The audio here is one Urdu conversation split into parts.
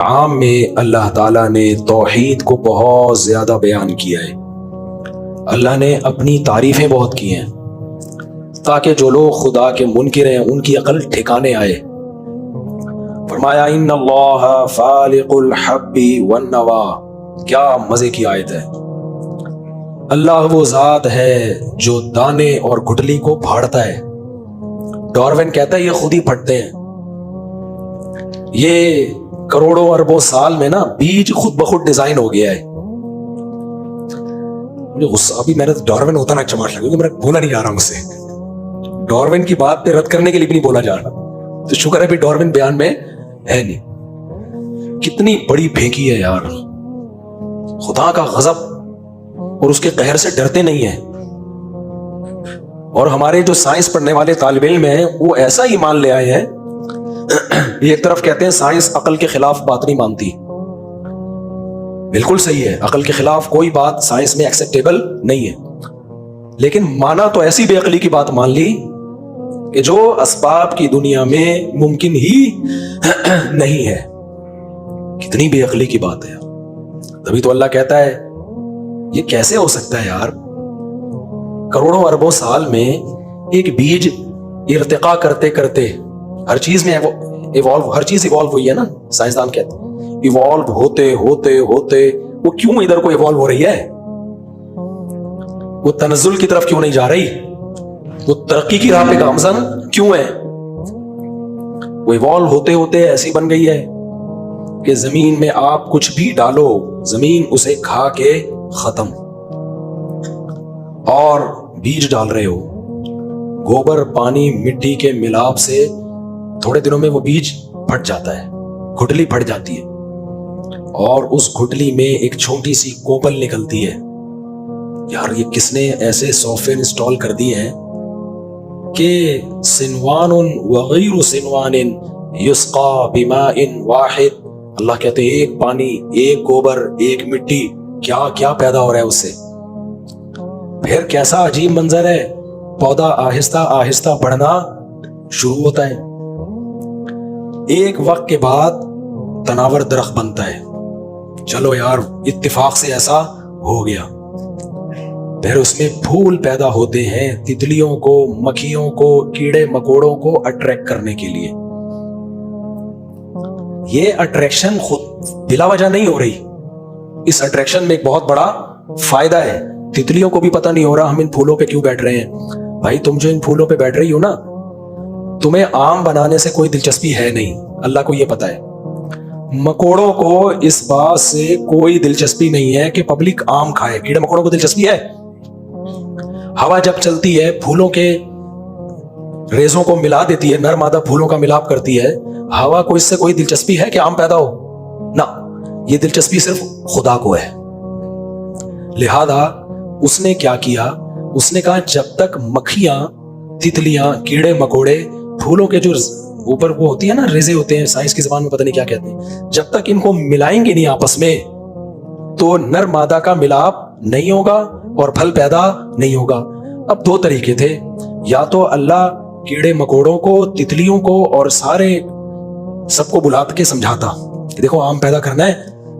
عام میں اللہ تعالیٰ نے توحید کو بہت زیادہ بیان کیا ہے۔ اللہ نے اپنی تعریفیں بہت کی ہیں تاکہ جو لوگ خدا کے منکر ہیں ان کی عقل ٹھکانے آئے۔ فرمایا ان اللہ فالق الحب والنوا، کیا مزے کی آیت ہے۔ اللہ وہ ذات ہے جو دانے اور گٹلی کو پھاڑتا ہے۔ ڈاروین کہتا ہے یہ خود ہی پھٹتے ہیں۔ یہ کروڑوں اربوں سال میں نا بیج خود بخود ڈیزائن ہو گیا ہے۔ مجھے غصہ ابھی میں نے ڈاروین ہوتا نا چماٹ لگا، کیونکہ میں بولا نہیں جا رہا مجھ سے، ڈاروین کی بات پہ رد کرنے کے لیے بھی نہیں بولا جا رہا، تو شکر ہے بھی ڈاروین بیان میں ہے نہیں۔ کتنی بڑی پھینکی ہے یار، خدا کا غضب اور اس کے قہر سے ڈرتے نہیں ہیں۔ اور ہمارے جو سائنس پڑھنے والے طالب علم ہیں وہ ایسا ہی مان لے آئے ہیں۔ یہ ایک طرف کہتے ہیں سائنس عقل کے خلاف بات نہیں مانتی، بالکل صحیح ہے، عقل کے خلاف کوئی بات سائنس میں ایکسیپٹیبل نہیں ہے، لیکن مانا تو ایسی بے عقلی کی بات مان لی کہ جو اسباب کی دنیا میں ممکن ہی نہیں ہے۔ کتنی بے عقلی کی بات ہے۔ تبھی تو اللہ کہتا ہے یہ کیسے ہو سکتا ہے یار، کروڑوں اربوں سال میں ایک بیج ارتقا کرتے کرتے ہر چیز میں ہر چیز ایوالو ہوئی ہے نا، سائنسدان کہتے ہیں ایوالو ہوتے ہوتے ہوتے وہ کیوں ادھر کو ایوالو ہو رہی ہے، وہ تنزل کی طرف کیوں نہیں جا رہی، وہ ترقی کی راہ پہ گامزن کیوں ہے؟ وہ ایوالو ہوتے ہوتے ایسی بن گئی ہے کہ زمین میں آپ کچھ بھی ڈالو زمین اسے کھا کے ختم۔ اور بیج ڈال رہے ہو، گوبر پانی مٹی کے ملاپ سے تھوڑے دنوں میں وہ بیج پھٹ جاتا ہے، گھٹلی پھٹ جاتی ہے، اور اس گھٹلی میں ایک چھوٹی سی کوپل نکلتی ہے۔ یار یہ کس نے ایسے سافٹ ویئر انسٹال کر دیے ہیں کہ سنوان وغیر سنوان یسقا بماء واحد، اللہ کہتے ہیں ایک پانی، ایک گوبر، ایک مٹی، کیا کیا پیدا ہو رہا ہے اس سے۔ پھر کیسا عجیب منظر ہے، پودا آہستہ آہستہ بڑھنا شروع ہوتا ہے، ایک وقت کے بعد تناور درخت بنتا ہے۔ چلو یار اتفاق سے ایسا ہو گیا۔ پھر اس میں پھول پیدا ہوتے ہیں، تتلیوں کو، مکھیوں کو، کیڑے مکوڑوں کو اٹریکٹ کرنے کے لیے۔ یہ اٹریکشن خود بلا وجہ نہیں ہو رہی، اس اٹریکشن میں ایک بہت بڑا فائدہ ہے۔ تتلیوں کو بھی پتہ نہیں ہو رہا ہم ان پھولوں پہ کیوں بیٹھ رہے ہیں۔ بھائی تم جو ان پھولوں پہ بیٹھ رہی ہو نا، تمہیں آم بنانے سے کوئی دلچسپی ہے نہیں، اللہ کو یہ پتا ہے۔ مکوڑوں کو اس بات سے کوئی دلچسپی نہیں ہے کہ پبلک آم کھائے، کیڑے مکوڑوں کو دلچسپی ہے۔ ہوا جب چلتی ہے پھولوں کے ریزوں کو ملا دیتی ہے، نر مادہ پھولوں کا ملاپ کرتی ہے، ہوا کو اس سے کوئی دلچسپی ہے کہ آم پیدا ہو؟ نہ، یہ دلچسپی صرف خدا کو ہے۔ لہذا اس نے کیا کیا، اس نے کہا جب تک مکھیاں، تتلیاں، کیڑے مکوڑے پھولوں کے جو اوپر وہ ہوتی ہے نا ریزے ہوتے ہیں، سائنس کی زبان میں پتہ نہیں کیا کہتے ہیں، جب تک ان کو ملائیں گے نہیں آپس میں تو نر مادہ کا ملاپ نہیں ہوگا اور پھل پیدا نہیں ہوگا۔ اب دو طریقے تھے، یا تو اللہ کیڑے مکوڑوں کو، تتلیوں کو اور سارے سب کو بلا کے سمجھاتا کہ دیکھو آم پیدا کرنا ہے،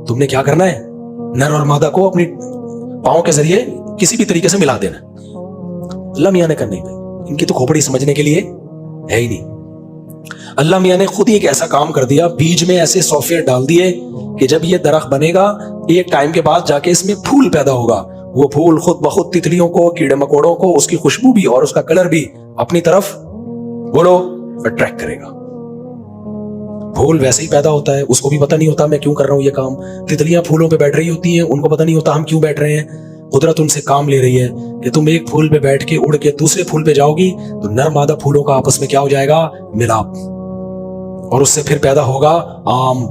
تم نے کیا کرنا ہے، نر اور مادہ کو اپنی پاؤں کے ذریعے کسی بھی طریقے سے ملا دینا۔ اللہ میاں نے کرنے ان کی تو کھوپڑی سمجھنے کے لیے ہے ہی نہیں۔ اللہ میاں نے خود ہی ایک ایسا کام کر دیا، بیج میں ایسے سافٹ ویئر ڈال دیے کہ جب یہ درخت بنے گا ایک ٹائم کے بعد جا کے اس میں پھول پیدا ہوگا، وہ پھول خود بخود تتلیوں کو، کیڑے مکوڑوں کو، اس کی خوشبو بھی اور اس کا کلر بھی اپنی طرف بولو اٹریکٹ کرے گا۔ پھول ویسے ہی پیدا ہوتا ہے، اس کو بھی پتہ نہیں ہوتا میں کیوں کر رہا ہوں یہ کام۔ تتلیاں پھولوں پہ بیٹھ رہی ہوتی ہیں، ان کو پتہ نہیں ہوتا ہم کیوں بیٹھ رہے ہیں۔ قدرت ان سے کام لے رہی ہے کہ تم ایک پھول پہ بیٹھ کے اڑ کے دوسرے پھول پہ جاؤ گی تو نر مادہ پھولوں کا آپس میں کیا ہو جائے گا، ملاپ، اور اس سے پھر پیدا ہوگا آم۔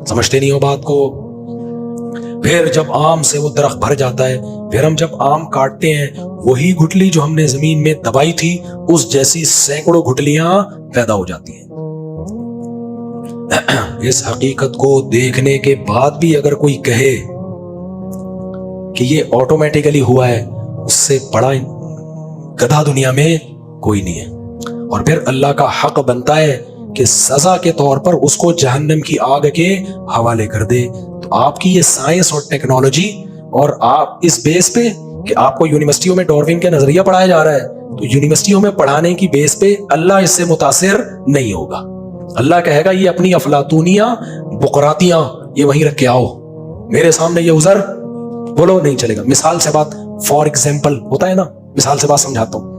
سمجھتے نہیں ہو بات کو۔ پھر جب آم سے وہ درخت بھر جاتا ہے، پھر ہم جب آم کاٹتے ہیں وہی گھٹلی جو ہم نے زمین میں دبائی تھی اس جیسی سینکڑوں گھٹلیاں پیدا ہو جاتی ہیں۔ اس حقیقت کو دیکھنے کے بعد بھی اگر کوئی کہے کہ یہ آٹومیٹیکلی ہوا ہے، اس سے بڑا گدھا دنیا میں کوئی نہیں ہے۔ اور پھر اللہ کا حق بنتا ہے کہ سزا کے طور پر اس کو جہنم کی آگ کے حوالے کر دے. تو آپ کی یہ سائنس اور ٹیکنالوجی اور آپ اس بیس پہ کہ آپ کو یونیورسٹیوں میں ڈاروین کا نظریہ پڑھایا جا رہا ہے, تو یونیورسٹیوں میں پڑھانے کی بیس پہ اللہ اس سے متاثر نہیں ہوگا. اللہ کہے گا یہ اپنی افلاطونیاں بقراتیاں یہ وہیں رکھ کے آؤ, میرے سامنے یہ عذر بولو نہیں چلے گا. مثال سے بات, فار ایگزامپل ہوتا ہے نا, مثال سے بات سمجھاتا ہوں.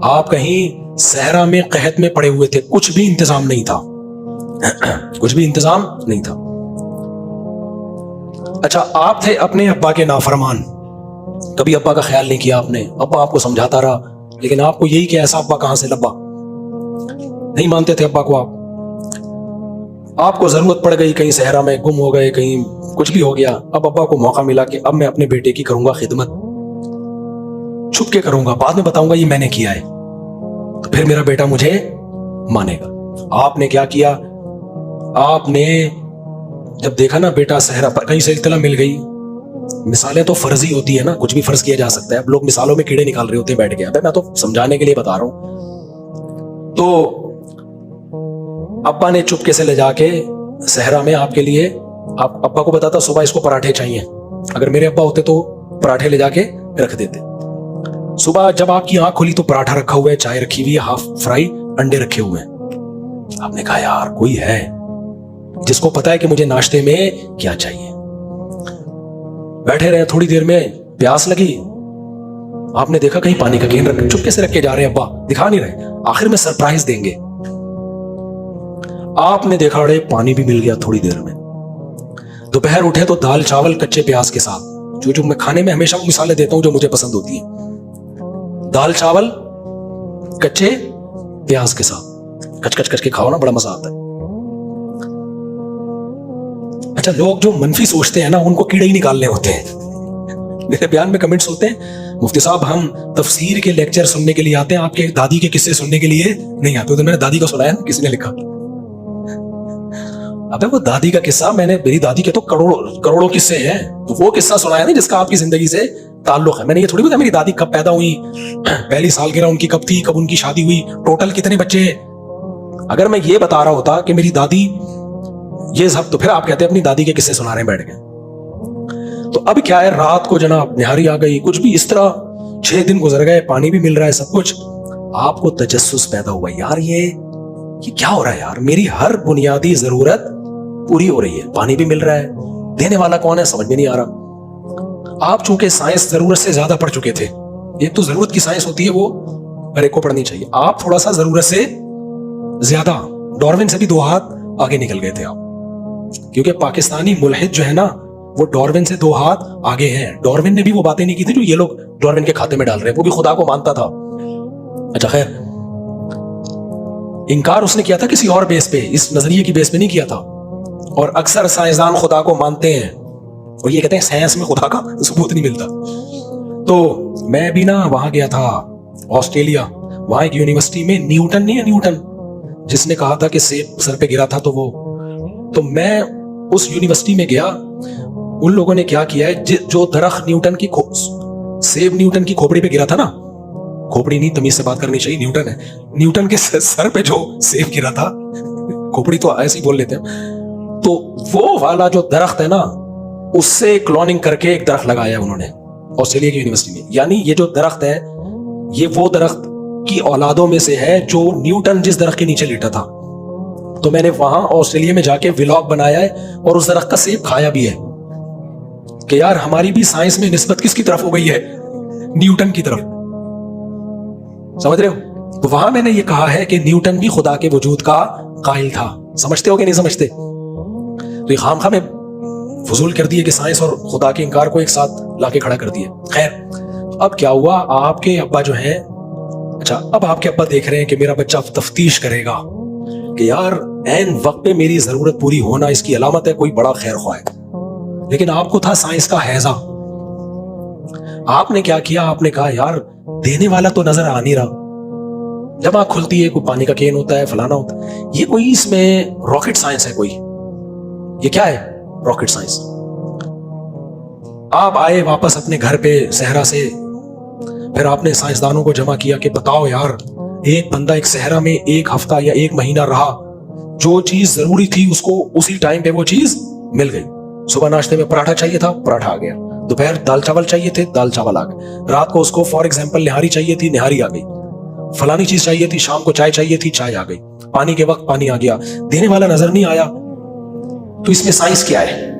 آپ کہیں صحرا میں قحط میں پڑے ہوئے تھے, کچھ بھی انتظام نہیں تھا, کچھ بھی انتظام نہیں تھا. اچھا, آپ تھے اپنے ابا کے نافرمان, کبھی ابا کا خیال نہیں کیا آپ نے, ابا آپ کو سمجھاتا رہا, لیکن آپ کو یہی کہ ایسا ابا کہاں سے لبا, نہیں مانتے تھے ابا کو. آپ کو ضرورت پڑ گئی, کہیں صحرا میں گم ہو گئے, کہیں کچھ بھی ہو گیا, اب ابا کو موقع ملا کہ اب میں اپنے بیٹے کی کروں گا خدمت, چھپ کے کروں گا, بعد میں بتاؤں گا یہ میں نے کیا ہے, تو پھر میرا بیٹا مجھے مانے گا. آپ نے کیا کیا, آپ نے جب دیکھا نا بیٹا صحرا پر کہیں سے اطلاع مل گئی, مثالیں تو فرضی ہوتی ہے نا, کچھ بھی فرض کیا جا سکتا ہے, اب لوگ مثالوں میں کیڑے نکال رہے ہوتے ہیں بیٹھ کے, میں تو سمجھانے کے لیے بتا رہا ہوں. تو ابا نے چپکے سے لے جا کے صحرا میں آپ کے لیے, آپ ابا کو بتاتا صبح اس کو پراٹھے چاہیے, اگر میرے ابا ہوتے تو پراٹھے لے جا کے رکھ دیتے. صبح جب آپ کی آنکھ کھلی تو پراٹھا رکھا ہوا ہے, چائے رکھی ہوئی ہے, ہاف فرائی انڈے رکھے ہوئے ہیں. آپ نے کہا یار کوئی ہے جس کو پتا ہے کہ مجھے ناشتے میں کیا چاہیے. بیٹھے رہے, تھوڑی دیر میں پیاس لگی, آپ نے دیکھا کہیں پانی کا کین رکھ, چپکے سے رکھ کے جا رہے ہیں, ابا دکھا نہیں رہے, آخر میں سرپرائز دیں گے. آپ نے دیکھا اڑے پانی بھی مل گیا تھوڑی دیر میں. دوپہر اٹھے تو دال چاول کچے پیاز کے ساتھ, جو میں کھانے میں ہمیشہ وہ مثالیں دیتا ہوں جو مجھے پسند ہوتی ہیں, دال چاول کچے پیاز کے ساتھ, کچ کچ کچ کے کھاؤ نا, بڑا مزہ آتا ہے. اچھا, لوگ جو منفی سوچتے ہیں نا ان کو کیڑے ہی نکالنے ہوتے ہیں. میرے بیان میں کمنٹس ہوتے ہیں, مفتی صاحب ہم تفسیر کے لیکچر سننے کے لیے آتے ہیں, آپ کے دادی کے قصے سننے کے لیے نہیں آتے. تو میں نے دادی کا سنایا نا, کسی نے لکھا, ابے وہ دادی کا قصہ, میں نے میری دادی کے تو کروڑوں قصے ہیں, تو وہ قصہ سنایا نہیں جس کا آپ کی زندگی سے تعلق ہے. میں نے یہ تھوڑی بتایا میری دادی کب پیدا ہوئی, پہلی سالگرہ ان کی کب تھی, کب ان کی شادی ہوئی, ٹوٹل کتنے بچے. اگر میں یہ بتا رہا ہوتا کہ میری دادی یہ سب, تو پھر آپ کہتے ہیں اپنی دادی کے قصے سنا رہے ہیں بیٹھ گئے. تو اب کیا ہے, رات کو جناب نہاری آ گئی, کچھ بھی اس طرح 6 دن گزر گئے, پانی بھی مل رہا ہے, سب کچھ. آپ کو تجسس پیدا ہوا, یار یہ کیا ہو رہا ہے یار, میری ہر بنیادی ضرورت پوری ہو رہی ہے, پانی بھی مل رہا ہے, دینے والا کون ہے سمجھ میں نہیں آ رہا. آپ چونکہ سائنس ضرورت سے زیادہ پڑھ چکے تھے, ایک تو ضرورت کی سائنس ہوتی ہے وہ ہر ایک کو پڑھنی چاہیے, آپ تھوڑا سا ضرورت سے زیادہ, ڈاروین سے بھی 2 ہاتھ آگے نکل گئے تھے آپ, کیونکہ پاکستانی ملحد جو ہے نا وہ ڈاروین سے 2 ہاتھ آگے ہیں. ڈاروین نے بھی وہ باتیں نہیں کی تھی جو یہ لوگ ڈاروین کے کھاتے میں ڈال رہے ہیں, وہ بھی خدا کو مانتا تھا. اچھا خیر, انکار اس نے کیا تھا کسی اور بیس پہ, اس نظریے کی بیس پہ نہیں کیا تھا. اور اکثر سائنسدان خدا کو مانتے ہیں اور یہ کہتے ہیں سائنس میں خدا کا ثبوت نہیں ملتا. تو میں بھی نا وہاں گیا تھا آسٹریلیا, وہاں ایک یونیورسٹی میں نیوٹن نہیں ہے, نیوٹن جس نے کہا تھا کہ سیب سر پہ گرا تھا, تو میں اس یونیورسٹی میں گیا. ان لوگوں نے کیا کیا ہے, جو درخت نیوٹن کی سیب نیوٹن کی کھوپڑی پہ گرا تھا نا, کھوپڑی نہیں, تمیز سے بات کرنی چاہیے, نیوٹن ہے, نیوٹن کے سر پہ جو سیب گرا تھا, کھوپڑی تو ایسے ہی بول لیتے ہیں, تو وہ والا جو درخت ہے نا اس سے کلوننگ کر کے ایک درخت لگایا انہوں نے آسٹریلیا کی یونیورسٹی میں. یعنی یہ جو درخت ہے یہ وہ درخت کی اولادوں میں سے ہے جو نیوٹن جس درخت کے نیچے لیٹا تھا. تو میں نے وہاں آسٹریلیا میں جا کے ولاگ بنایا ہے اور اس درخت کا سیب کھایا بھی ہے کہ یار ہماری بھی سائنس میں نسبت کس کی طرف ہو گئی ہے, نیوٹن کی طرف. سمجھ رہے ہو؟ تو وہاں میں نے یہ کہا ہے کہ نیوٹن بھی خدا کے وجود کا قائل تھا. سمجھتے ہو کہ نہیں سمجھتے؟ تو یہ خام خواہ میں فضول کر دیے کہ سائنس اور خدا کے انکار کو ایک ساتھ لا کے کھڑا کر دیے. خیر, اب کیا ہوا, آپ کے ابا جو ہیں, اچھا اب آپ کے ابا دیکھ رہے ہیں کہ میرا بچہ تفتیش کرے گا کہ یار عین وقت پہ میری ضرورت پوری ہونا اس کی علامت ہے, کوئی بڑا خیر خواہ ہے. لیکن آپ کو تھا سائنس کا حیضہ. آپ نے کیا کیا, آپ نے کہا یار دینے والا تو نظر آ نہیں رہا. جب آنکھ کھلتی ہے کوئی پانی کا کین ہوتا ہے, فلانا ہوتا ہے, یہ کوئی اس میں راکٹ سائنس ہے, کوئی یہ کیا ہے راکٹ سائنس. آپ آئے واپس اپنے گھر پہ صحرا سے, پھر آپ نے سائنسدانوں کو جمع کیا کہ بتاؤ یار ایک بندہ ایک صحرا میں ایک ہفتہ یا ایک مہینہ رہا, جو چیز ضروری تھی اس کو اسی ٹائم پہ وہ چیز مل گئی. صبح ناشتے میں پراٹھا چاہیے تھا, پراٹھا آ گیا. دوپہر دال چاول چاہیے تھے, دال چاول آ گئے. رات کو اس کو فار ایگزامپل نہاری چاہیے تھی, نہاری آ گئی. فلانی چیز چاہیے تھی, شام کو چائے چاہیے تھی, چائے آ گئی. پانی کے وقت پانی آ گیا. دینے والا نظر نہیں آیا, تو اس میں سائنس کیا ہے؟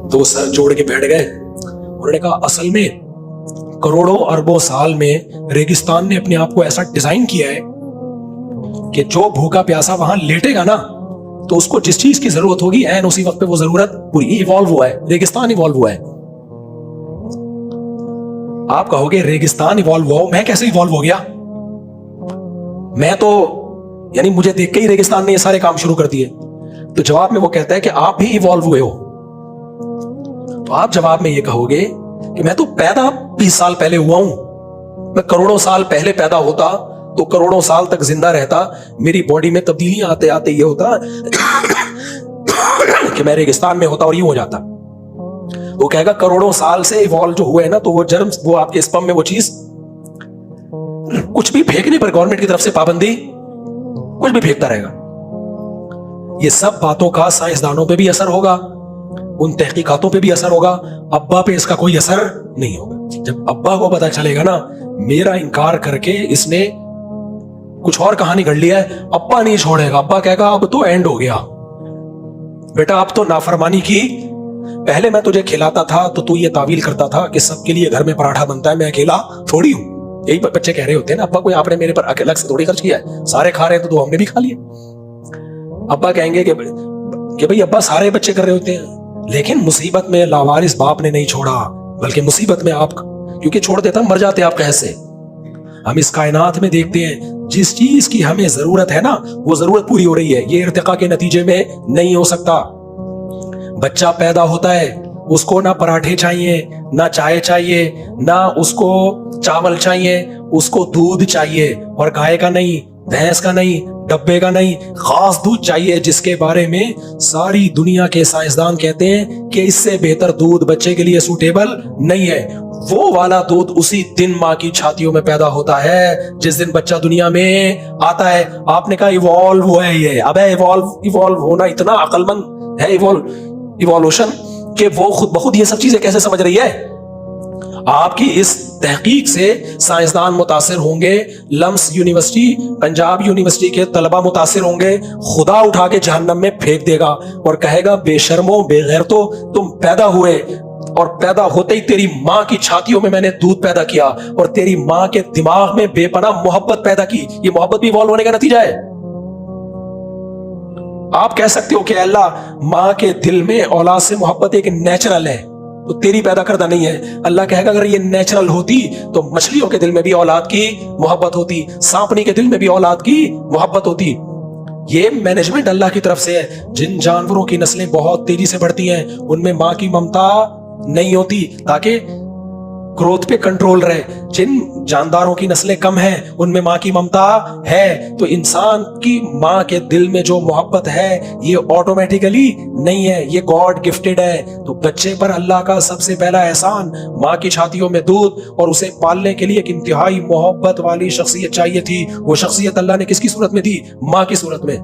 تو وہ سر جوڑ کے بیٹھ گئے. انہوں نے کہا اصل میں کروڑوں اربوں سال میں ریگستان نے اپنے آپ کو ایسا ڈیزائن کیا ہے کہ جو بھوکا پیاسا وہاں لیٹے گا نا, تو اس کو جس چیز کی ضرورت ہوگی این اسی وقت پہ وہ ضرورت پوری. ایوالو ہوا ہے, ریگستان ایوالو ہوا ہے. آپ کہو گے ریگستان ایوالو ہوا, میں کیسے ایوالو ہو گیا؟ میں تو یعنی مجھے دیکھ کے ہی ریگستان نے یہ سارے کام شروع کر دیے. تو جواب میں وہ کہتا ہے کہ آپ بھی ایوالو ہوئے ہو. تو آپ جواب میں یہ کہو گے کہ میں تو پیدا 20 سال پہلے ہوا ہوں, میں کروڑوں سال پہلے پیدا ہوتا تو کروڑوں سال تک زندہ رہتا, میری باڈی میں تبدیلیاں آتے آتے یہ ہوتا کہ میں ریگستان میں ہوتا اور یوں ہو جاتا. وہ کہے گا کروڑوں سال سے ایوالو جو ہوئے نا, تو وہ جرم وہ آپ کے سپم میں وہ چیز کچھ بھی پھینکنے پر گورنمنٹ کی طرف سے پابندی, کچھ بھی پھینکتا رہے گا. یہ سب باتوں کا سائنسدانوں پہ بھی اثر ہوگا, ان تحقیقاتوں پہ بھی اثر ہوگا, ابا پہ اس کا کوئی اثر نہیں ہوگا. جب ابا کو پتا چلے گا نا میرا انکار کر کے اس نے کچھ اور کہانی گھڑ لیا ہے, ابا نہیں چھوڑے گا. ابا کہے گا اب تو اینڈ ہو گیا بیٹا, اب تو نافرمانی کی. پہلے میں تجھے کھلاتا تھا تو یہ تعویل کرتا تھا کہ سب کے لیے گھر میں پراٹھا بنتا ہے, میں اکیلا تھوڑی ہوں. یہی بچے کہہ رہے ہوتے ہیں نا, ابا کوئی آپ نے میرے پر الگ سے تھوڑی خرچ کیا ہے, سارے کھا رہے ہیں تو ہم نے بھی کھا لیا. ابا کہیں گے کہ بھئی ابا سارے بچے کر رہے ہوتے ہیں, لیکن مصیبت میں لاوارث باپ نے نہیں چھوڑا, بلکہ مصیبت میں آپ, کیونکہ چھوڑ دیتا مر جاتے آپ قحط سے. ہم اس کائنات میں دیکھتے ہیں جس چیز کی ہمیں ضرورت ہے نا وہ ضرورت پوری ہو رہی ہے. یہ ارتقاء کے نتیجے میں نہیں ہو سکتا. بچہ پیدا ہوتا ہے, اس کو نہ پراٹھے چاہیے, نہ چائے چاہیے, نہ اس کو چاول چاہیے, اس کو دودھ چاہیے, اور گائے کا نہیں, بھینس کا نہیں, ڈبے کا نہیں, خاص دودھ چاہیے جس کے بارے میں ساری دنیا کے سائنسدان کہتے ہیں کہ اس سے بہتر دودھ بچے کے لیے سوٹیبل نہیں ہے. وہ والا دودھ اسی دن ماں کی چھاتیوں میں پیدا ہوتا ہے جس دن بچہ دنیا میں آتا ہے. آپ نے کہا ایوالو ہوا ہے یہ, اب ایوالو ہونا اتنا عقل مند ہے ایوالوشن کہ وہ خود بخود یہ سب چیزیں کیسے سمجھ رہی ہے. آپ کی اس تحقیق سے سائنسدان متاثر ہوں گے, لمس یونیورسٹی, پنجاب یونیورسٹی کے طلبہ متاثر ہوں گے. خدا اٹھا کے جہنم میں پھینک دے گا اور کہے گا بے شرمو بے غیرتو, تم پیدا ہوئے اور پیدا ہوتے ہی تیری ماں کی چھاتیوں میں میں نے دودھ پیدا کیا اور تیری ماں کے دماغ میں بے پناہ محبت پیدا کی. یہ محبت بھی ایوالو ہونے کا نتیجہ ہے. آپ کہہ سکتے ہو کہ اللہ ماں کے دل میں اولاد سے محبت ایک نیچرل ہے, تو تیری پیدا کردہ نہیں ہے. اللہ کہے گا اگر یہ نیچرل ہوتی تو مچھلیوں کے دل میں بھی اولاد کی محبت ہوتی, سانپنی کے دل میں بھی اولاد کی محبت ہوتی. یہ مینجمنٹ اللہ کی طرف سے ہے. جن جانوروں کی نسلیں بہت تیزی سے بڑھتی ہیں ان میں ماں کی ممتا نہیں ہوتی تاکہ گروتھ پہ کنٹرول رہے. جن جانداروں کی نسلیں کم ہیں ان میں ماں کی ممتا ہے. تو انسان کی ماں کے دل میں جو محبت ہے یہ آٹومیٹیکلی نہیں ہے, یہ گاڈ گفٹڈ ہے. تو بچے پر اللہ کا سب سے پہلا احسان ماں کی چھاتیوں میں دودھ, اور اسے پالنے کے لیے ایک انتہائی محبت والی شخصیت چاہیے تھی. وہ شخصیت اللہ نے کس کی صورت میں دی؟ ماں کی صورت میں,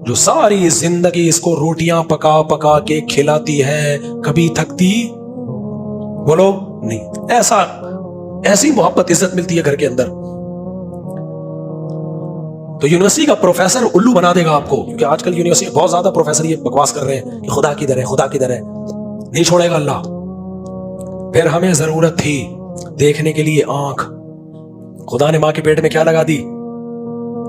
جو ساری زندگی اس کو روٹیاں پکا پکا کے کھلاتی ہے, کبھی تھکتی بولو نہیں. ایسی محبت عزت ملتی ہے گھر کے اندر. تو یونیورسٹی کا پروفیسر الو بنا دے گا آپ کو, کیونکہ آج کل یونیورسٹی بہت زیادہ پروفیسر یہ بکواس کر رہے ہیں کہ خدا کدھر ہے, خدا کدھر ہے. نہیں چھوڑے گا اللہ. پھر ہمیں ضرورت تھی دیکھنے کے لیے آنکھ. خدا نے ماں کے پیٹ میں کیا لگا دی؟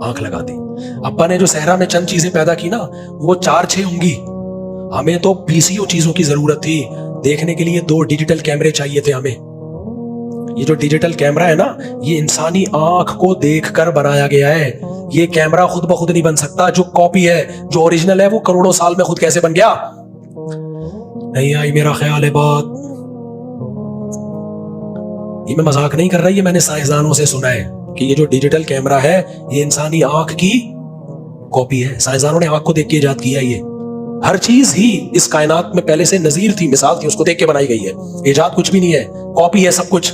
آنکھ لگا دی. ابا نے جو صحرا میں چند چیزیں پیدا کی نا وہ 4-6 ہوں گی. ہمیں تو 20 چیزوں کی ضرورت تھی. دیکھنے کے لیے 2 ڈیجیٹل کیمرے چاہیے تھے ہمیں. یہ جو ڈیجیٹل کیمرہ ہے نا یہ انسانی آنکھ کو دیکھ کر بنایا گیا ہے. یہ کیمرہ خود بخود نہیں بن سکتا. جو کاپی ہے, جو اوریجنل ہے, وہ کروڑوں سال میں خود کیسے بن گیا؟ نہیں آئی میرا خیال ہے بات. یہ میں مذاق نہیں کر رہا, یہ میں نے سائنسدانوں سے سنا ہے کہ یہ جو ڈیجیٹل کیمرہ ہے یہ انسانی آنکھ کی کاپی ہے. سائنسدانوں نے آنکھ کو دیکھ کے ایجاد کیا. یہ ہر چیز ہی اس کائنات میں پہلے سے نظیر تھی, مثال تھی, اس کو دیکھ کے بنائی گئی ہے. ایجاد کچھ بھی نہیں ہے, کاپی ہے سب کچھ.